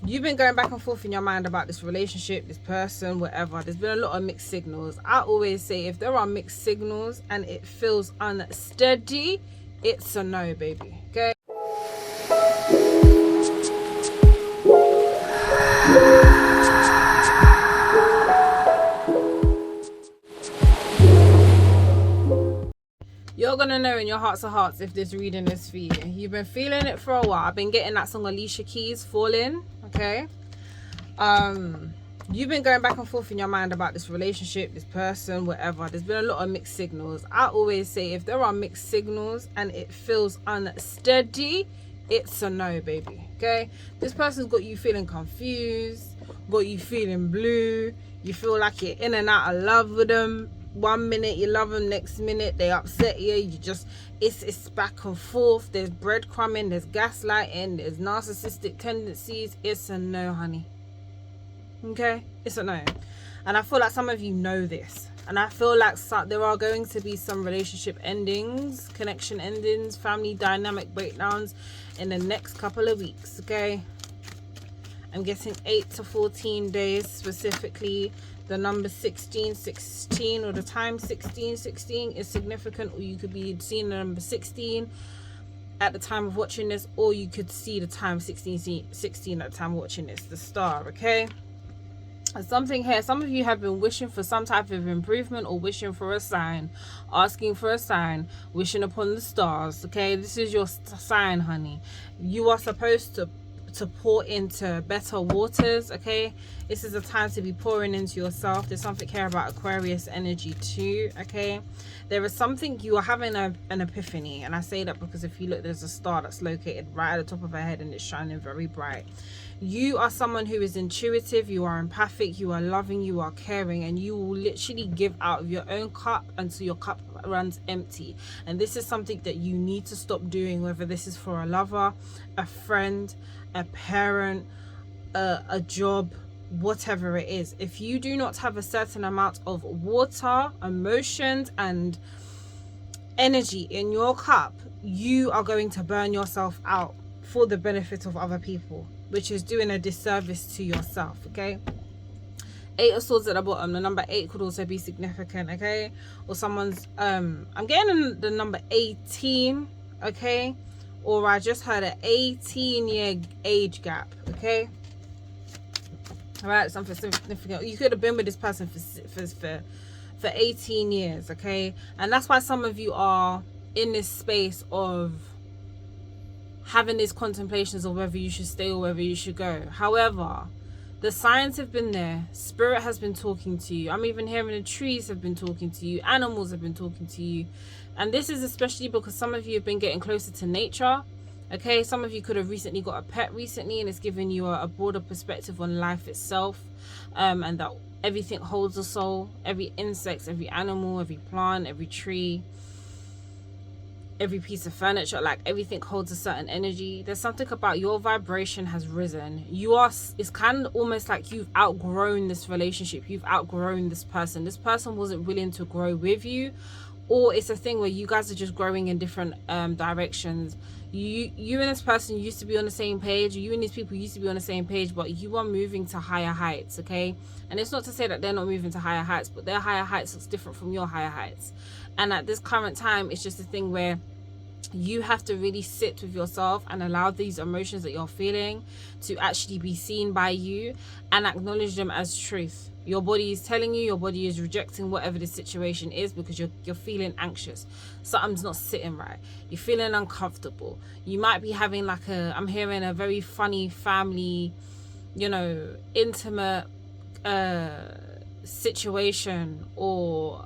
You've been going back and forth in your mind about this relationship, this person, whatever. There's been a lot of mixed signals. I always say if there are mixed signals and it feels unsteady, it's a no, baby. Okay? You're gonna know in your hearts of hearts if this reading is for you. You've been feeling it for a while. I've been getting that song Alicia Keys, Falling. Okay, you've been going back and forth in your mind about this relationship, this person, whatever. There's been a lot of mixed signals. I always say if there are mixed signals and it feels unsteady, it's a no, baby. Okay, this person's got you feeling confused, got you feeling blue. You feel like you're in and out of love with them. 1 minute you love them, next minute they upset you. You just it's back and forth. There's breadcrumbing, there's gaslighting, there's narcissistic tendencies. It's a no, honey. Okay, it's a no. And I feel like some of you know this, and I feel like there are going to be some relationship endings, connection endings, family dynamic breakdowns in the next couple of weeks. Okay, I'm getting 8 to 14 days specifically. The number 1616 or the time 1616 is significant, or you could be seeing the number 16 at the time of watching this, or you could see the time 1616 at the time of watching this, the star. Okay, and something here, some of you have been wishing for some type of improvement, or wishing for a sign, asking for a sign, wishing upon the stars. Okay, this is your sign, honey. You are supposed to pour into better waters. Okay, this is a time to be pouring into yourself. There's something here about Aquarius energy too. Okay, there is something, you are having an epiphany, and I say that because if you look, there's a star that's located right at the top of her head and it's shining very bright. You are someone who is intuitive, you are empathic, you are loving, you are caring, and you will literally give out of your own cup until your cup runs empty. And this is something that you need to stop doing, whether this is for a lover, a friend, a parent, a job, whatever it is. If you do not have a certain amount of water, emotions and energy in your cup, you are going to burn yourself out for the benefit of other people, which is doing a disservice to yourself. Okay, 8 of swords at the bottom. The number 8 could also be significant. Okay, or someone's I'm getting the number 18. Okay, or I just had an 18-year age gap. Okay, all right, something significant. You could have been with this person for 18 years. Okay, and that's why some of you are in this space of having these contemplations of whether you should stay or whether you should go. However, the signs have been there. Spirit has been talking to you. I'm even hearing the trees have been talking to you. Animals have been talking to you. And this is especially because some of you have been getting closer to nature. Okay, some of you could have recently got a pet recently, and it's given you a broader perspective on life itself, and that everything holds a soul. Every insect, every animal, every plant, every tree, every piece of furniture, like everything holds a certain energy. There's something about your vibration has risen. It's kind of almost like you've outgrown this relationship, you've outgrown this person. This person wasn't willing to grow with you, or it's a thing where you guys are just growing in different directions. You and this person used to be on the same page, you and these people used to be on the same page, but you are moving to higher heights. Okay, and it's not to say that they're not moving to higher heights, but their higher heights looks different from your higher heights. And at this current time, it's just a thing where you have to really sit with yourself and allow these emotions that you're feeling to actually be seen by you and acknowledge them as truth. Your body is telling you, your body is rejecting whatever the situation is because you're feeling anxious. Something's not sitting right. You're feeling uncomfortable. You might be having like I'm hearing a very funny family, intimate situation or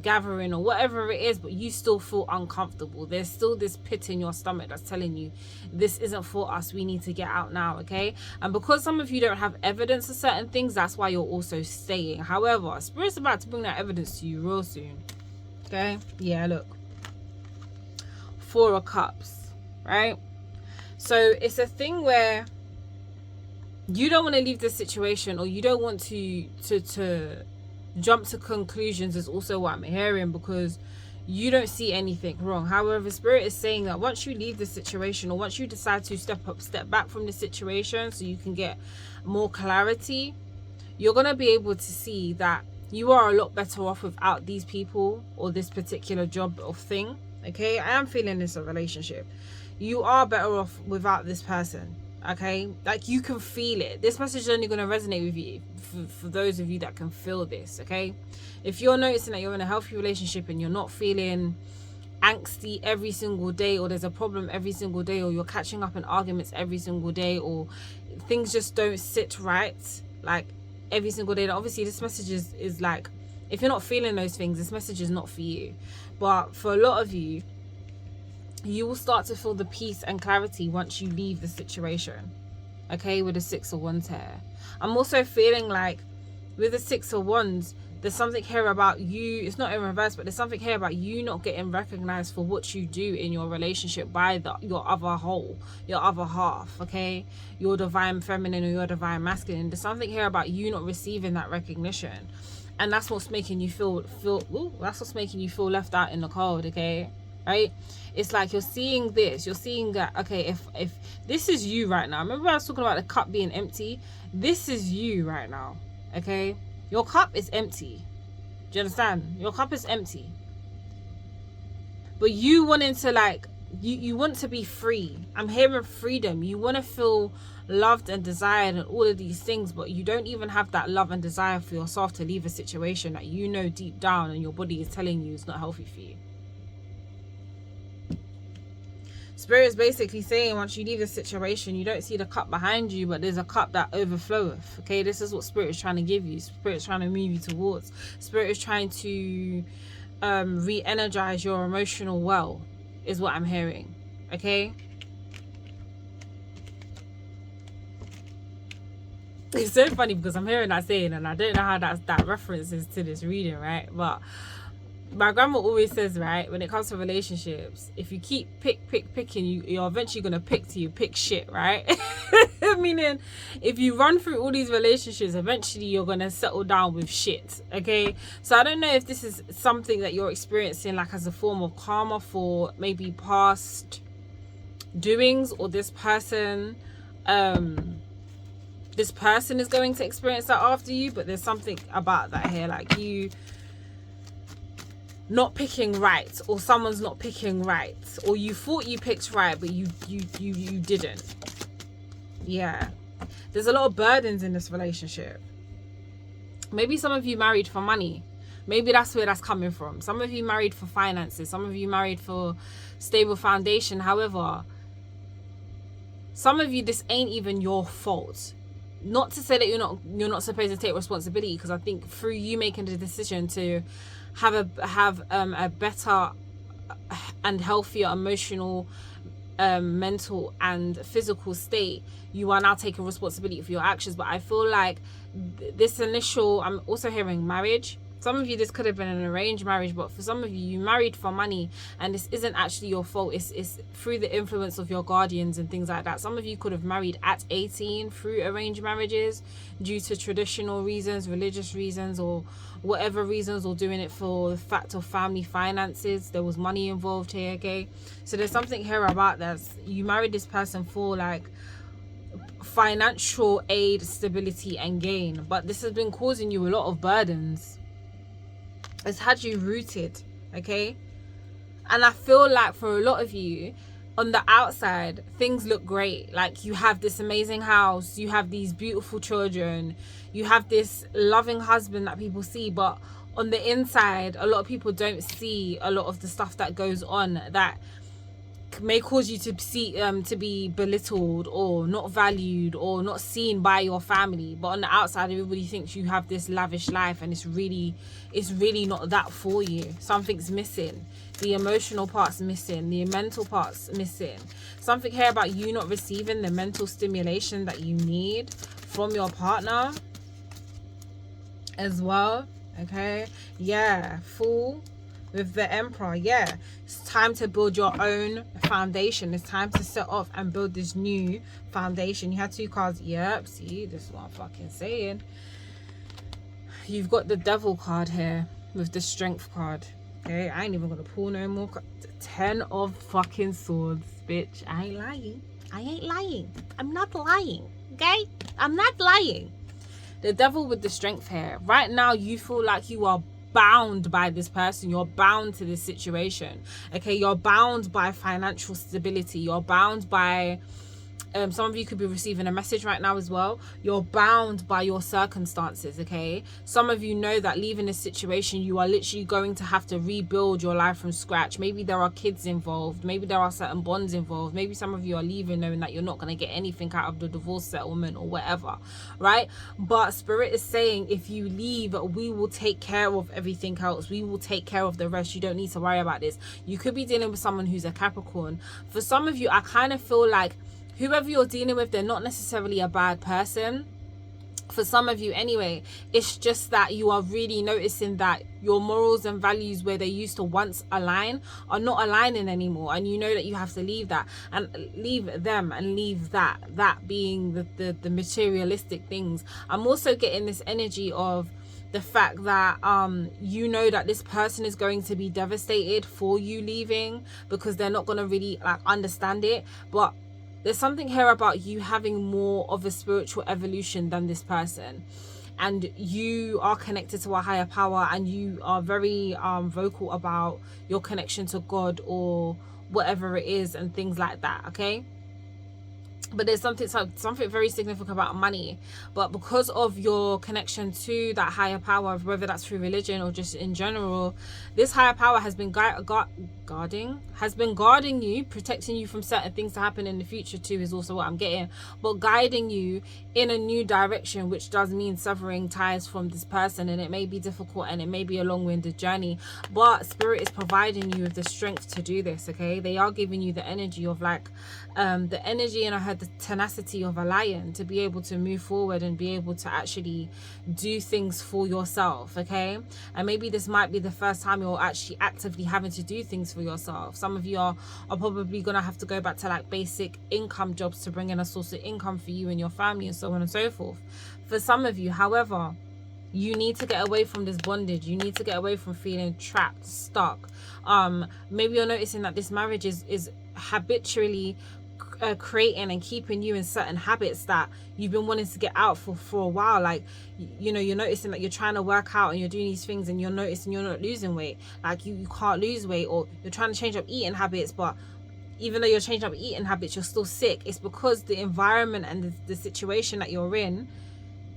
gathering or whatever it is, but you still feel uncomfortable. There's still this pit in your stomach that's telling you this isn't for us, we need to get out now. Okay, and because some of you don't have evidence of certain things, that's why you're also staying. However, Spirit's about to bring that evidence to you real soon. Okay, yeah, look, 4 of Cups, right? So it's a thing where you don't want to leave this situation, or you don't want to jump to conclusions, is also what I'm hearing, because you don't see anything wrong. However, Spirit is saying that once you leave the situation, or once you decide to step back from the situation so you can get more clarity, you're going to be able to see that you are a lot better off without these people or this particular job or thing. Okay, I am feeling this a relationship. You are better off without this person. Okay, like you can feel it. This message is only going to resonate with you for those of you that can feel this. Okay, if you're noticing that you're in a healthy relationship and you're not feeling angsty every single day, or there's a problem every single day, or you're catching up in arguments every single day, or things just don't sit right like every single day, then obviously this message is like, if you're not feeling those things, this message is not for you. But for a lot of you, you will start to feel the peace and clarity once you leave the situation. Okay, with the 6 of Wands here. I'm also feeling like with the 6 of Wands, there's something here about you. It's not in reverse, but there's something here about you not getting recognized for what you do in your relationship by your other whole, your other half. Okay, your divine feminine or your divine masculine. There's something here about you not receiving that recognition, and that's what's making you feel. That's what's making you feel left out in the cold. Okay, right? It's like you're seeing this, you're seeing that, okay, if this is you right now. Remember I was talking about the cup being empty? This is you right now, okay? Your cup is empty. Do you understand? Your cup is empty. But you wanting to, like, you want to be free. I'm hearing freedom. You want to feel loved and desired and all of these things, but you don't even have that love and desire for yourself to leave a situation that you know deep down and your body is telling you is not healthy for you. Spirit is basically saying once you leave the situation, you don't see the cup behind you, but there's a cup that overfloweth. Okay, this is what Spirit is trying to give you. Spirit is trying to move you towards. Spirit is trying to re-energize your emotional well, is what I'm hearing. Okay, it's so funny because I'm hearing that saying and I don't know how that references to this reading, right? But my grandma always says, right, when it comes to relationships, if you keep picking, you're eventually gonna pick till you pick shit, right? Meaning, if you run through all these relationships, eventually you're gonna settle down with shit. Okay, so I don't know if this is something that you're experiencing like as a form of karma for maybe past doings, or this person is going to experience that after you. But there's something about that here, like you not picking right, or someone's not picking right, or you thought you picked right but you didn't. Yeah, there's a lot of burdens in this relationship. Maybe some of you married for money. Maybe that's where that's coming from. Some of you married for finances, some of you married for stable foundation. However, some of you, this ain't even your fault. Not to say that you're not supposed to take responsibility, because I think through you making the decision to have a better and healthier emotional, mental and physical state, you are now taking responsibility for your actions. But I feel like this initial, I'm also hearing marriage. Some of you, this could have been an arranged marriage, but for some of you, you married for money, and this isn't actually your fault. It's through the influence of your guardians and things like that. Some of you could have married at 18 through arranged marriages due to traditional reasons, religious reasons, or whatever reasons, or doing it for the fact of family finances. There was money involved here, okay? So there's something here about that. You married this person for like financial aid, stability and gain, but this has been causing you a lot of burdens. It's had you rooted, okay? And I feel like for a lot of you, on the outside, things look great. Like you have this amazing house, you have these beautiful children, you have this loving husband that people see, but on the inside, a lot of people don't see a lot of the stuff that goes on that may cause you to see to be belittled or not valued or not seen by your family. But on the outside, everybody thinks you have this lavish life, and it's really not that for you. Something's missing. The emotional part's missing, the mental part's missing. Something here about you not receiving the mental stimulation that you need from your partner as well. Okay, yeah, Fool with the Emperor. Yeah, it's time to build your own foundation. It's time to set off and build this new foundation. You had 2 cards. Yep, see, this is what I'm fucking saying. You've got the Devil card here with the Strength card. Okay, I ain't even gonna pull no more. 10 of fucking swords, bitch. I ain't lying. I ain't lying. I'm not lying. Okay, I'm not lying. The devil with the strength here. Right now, you feel like you are bound by this person. You're bound to this situation. Okay, you're bound by financial stability. You're bound by some of you could be receiving a message right now as well. You're bound by your circumstances. Okay, some of you know that leaving this situation, you are literally going to have to rebuild your life from scratch. Maybe there are kids involved, maybe there are certain bonds involved, maybe some of you are leaving knowing that you're not going to get anything out of the divorce settlement or whatever, right? But spirit is saying, if you leave, we will take care of everything else. We will take care of the rest. You don't need to worry about this. You could be dealing with someone who's a Capricorn. For some of you, I kind of feel like whoever you're dealing with, they're not necessarily a bad person. For some of you anyway, it's just that you are really noticing that your morals and values where they used to once align are not aligning anymore, and you know that you have to leave that and leave them and leave that being the materialistic things. I'm also getting this energy of the fact that you know that this person is going to be devastated for you leaving, because they're not going to really like understand it. But there's something here about you having more of a spiritual evolution than this person, and you are connected to a higher power, and you are very vocal about your connection to God or whatever it is and things like that. Okay, but there's something very significant about money. But because of your connection to that higher power, whether that's through religion or just in general, this higher power has been guarding you, protecting you from certain things to happen in the future too, is also what I'm getting, but guiding you in a new direction, which does mean severing ties from this person. And it may be difficult and it may be a long-winded journey, but spirit is providing you with the strength to do this. Okay, they are giving you the energy of like the energy, and I heard the tenacity of a lion, to be able to move forward and be able to actually do things for yourself. Okay, and maybe this might be the first time you're actually actively having to do things for yourself. Some of you are probably gonna have to go back to like basic income jobs to bring in a source of income for you and your family, and so on and so forth. For some of you, however, you need to get away from this bondage. You need to get away from feeling trapped, stuck. Maybe you're noticing that this marriage is habitually creating and keeping you in certain habits that you've been wanting to get out for a while. Like, you know, you're noticing that you're trying to work out and you're doing these things, and you're noticing you're not losing weight. Like you can't lose weight, or you're trying to change up eating habits, but even though you're changing up eating habits, you're still sick. It's because the environment and the situation that you're in,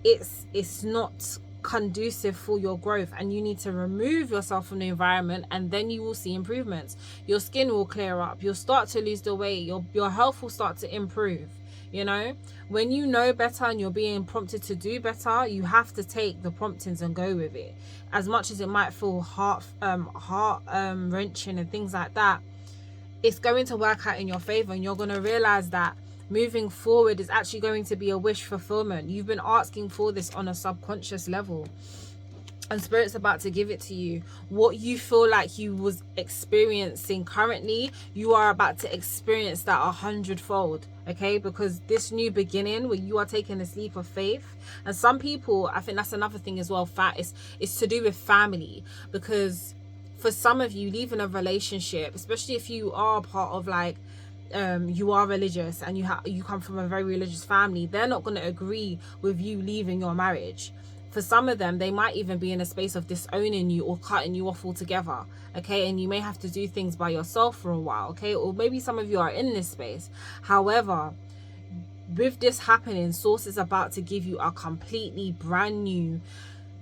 it's not conducive for your growth, and you need to remove yourself from the environment, and then you will see improvements. Your skin will clear up, you'll start to lose the weight, your health will start to improve. You know, when you know better and you're being prompted to do better, you have to take the promptings and go with it. As much as it might feel heart wrenching and things like that, it's going to work out in your favor, and you're going to realize that moving forward is actually going to be a wish fulfillment. You've been asking for this on a subconscious level, and spirit's about to give it to you. What you feel like you was experiencing currently, you are about to experience that 100-fold. Okay, because this new beginning where you are taking this leap of faith, and some people, I think that's another thing as well, it's to do with family. Because for some of you, leaving a relationship, especially if you are part of like you are religious and you come from a very religious family, they're not going to agree with you leaving your marriage. For some of them, they might even be in a space of disowning you or cutting you off altogether. Okay, and you may have to do things by yourself for a while. Okay, or maybe some of you are in this space. However, with this happening, Source is about to give you a completely brand new,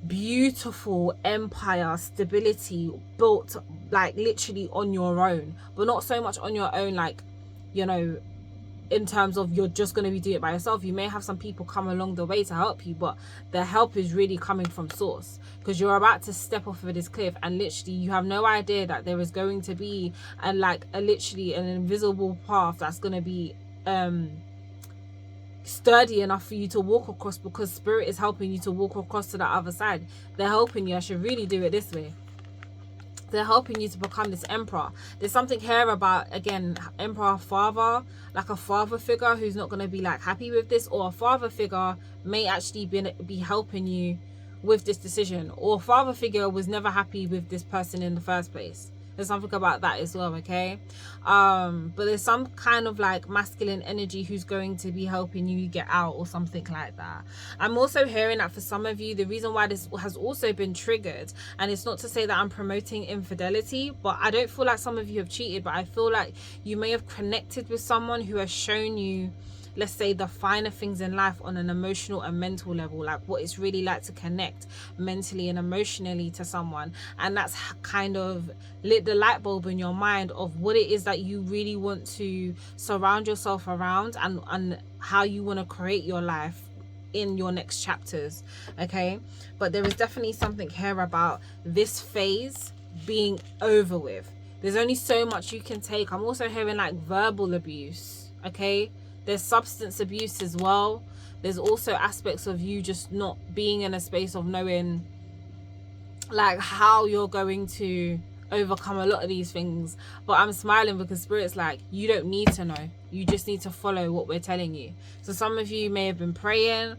beautiful empire, stability built like literally on your own, but not so much on your own like, you know, in terms of you're just going to be doing it by yourself. You may have some people come along the way to help you, but the help is really coming from Source, because you're about to step off of this cliff, and literally you have no idea that there is going to be literally an invisible path that's going to be sturdy enough for you to walk across, because spirit is helping you to walk across to the other side. They're helping you. I should really do it this way. They're helping you to become this emperor. There's something here about, again, emperor, father, like a father figure who's not going to be like happy with this, or a father figure may actually be helping you with this decision, or father figure was never happy with this person in the first place. There's something about that as well, okay? But there's some kind of like masculine energy who's going to be helping you get out or something like that. I'm also hearing that for some of you, the reason why this has also been triggered, and it's not to say that I'm promoting infidelity, but I don't feel like some of you have cheated, but I feel like you may have connected with someone who has shown you, let's say, the finer things in life on an emotional and mental level, like what it's really like to connect mentally and emotionally to someone, and that's kind of lit the light bulb in your mind of what it is that you really want to surround yourself around, and how you want to create your life in your next chapters, okay? But there is definitely something here about this phase being over with. There's only so much you can take. I'm also hearing like verbal abuse, okay? There's substance abuse as well. There's also aspects of you just not being in a space of knowing like how you're going to overcome a lot of these things. But I'm smiling because Spirit's like, you don't need to know. You just need to follow what we're telling you. So some of you may have been praying.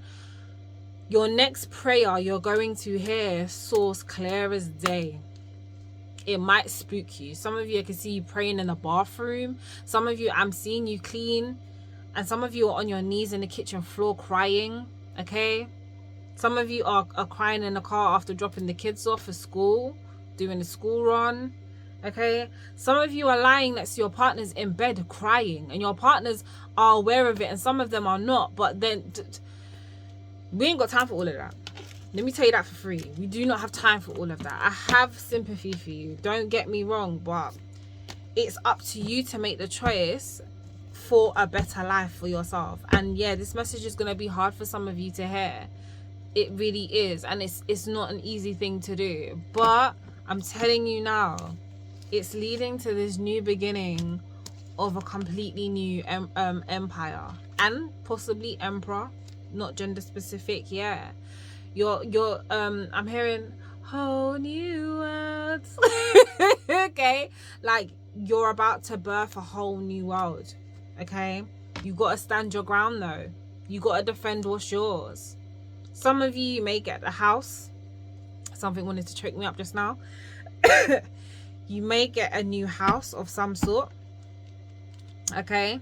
Your next prayer, you're going to hear source clear as day. It might spook you. Some of you, I can see you praying in the bathroom. Some of you, I'm seeing you clean. And some of you are on your knees in the kitchen floor crying, okay? Some of you are crying in the car after dropping the kids off for school, doing the school run, okay? Some of you are lying next to your partners in bed crying, and your partners are aware of it, and some of them are not. But then, we ain't got time for all of that. Let me tell you that for free. We do not have time for all of that. I have sympathy for you. Don't get me wrong, but it's up to you to make the choice for a better life for yourself. And yeah, this message is going to be hard for some of you to hear. It really is, and it's not an easy thing to do, but I'm telling you now, it's leading to this new beginning of a completely new empire, and possibly emperor, not gender specific. Yeah, you're I'm hearing whole new worlds. Okay, like you're about to birth a whole new world. Okay, you got to stand your ground though. You got to defend what's yours. Some of you may get a house. Something wanted to trick me up just now. You may get a new house of some sort, okay?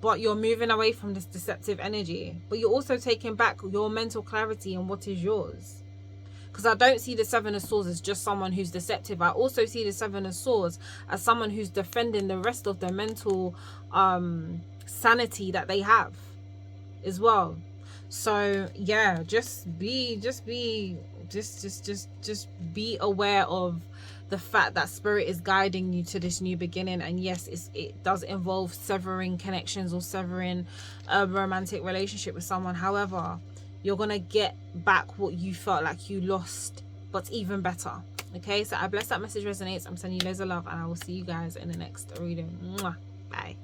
But you're moving away from this deceptive energy. But you're also taking back your mental clarity and what is yours. Because I don't see the Seven of Swords as just someone who's deceptive. I also see the Seven of Swords as someone who's defending the rest of the mental sanity that they have as well. So yeah, just be aware of the fact that Spirit is guiding you to this new beginning. And yes, it does involve severing connections or severing a romantic relationship with someone. However, you're gonna get back what you felt like you lost, but even better. Okay, so I bless that message resonates. I'm sending you loads of love, and I will see you guys in the next reading. Mwah. Bye.